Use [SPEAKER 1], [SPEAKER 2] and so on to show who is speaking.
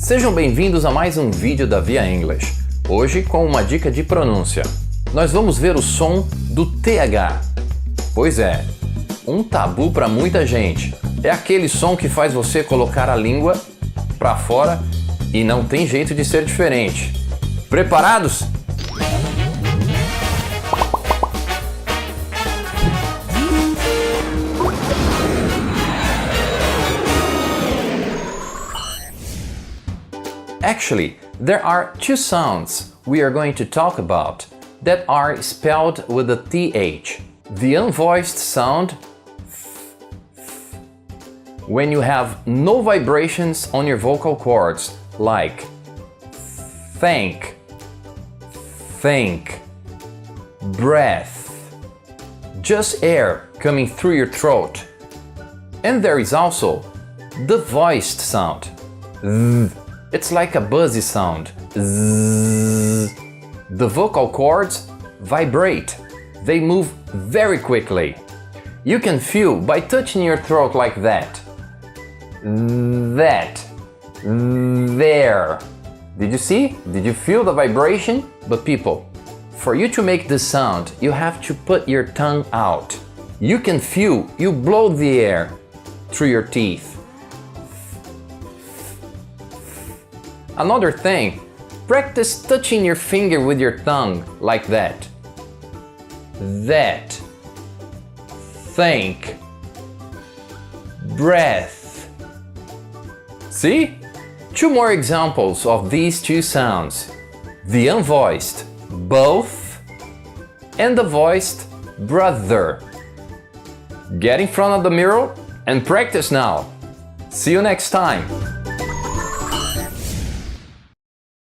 [SPEAKER 1] Sejam bem-vindos a mais um vídeo da Via English. Hoje com uma dica de pronúncia. Nós vamos ver o som do TH. Pois é, um tabu para muita gente. É aquele som que faz você colocar a língua para fora e não tem jeito de ser diferente. Preparados? Actually, there are two sounds we are going to talk about that are spelled with the TH. The unvoiced sound when you have no vibrations on your vocal cords, like thank, think, breath, just air coming through your throat. And there is also the voiced sound. It's like a buzzy sound. The vocal cords vibrate. They move very quickly. You can feel by touching your throat like that. That. There. Did you see? Did you feel the vibration? But people, for you to make this sound, you have to put your tongue out. You can feel you blow the air through your teeth. Another thing, practice touching your finger with your tongue like that. That. Think. Breath. See? Two more examples of these two sounds. The unvoiced, both, and the voiced, brother. Get in front of the mirror and practice now. See you next time.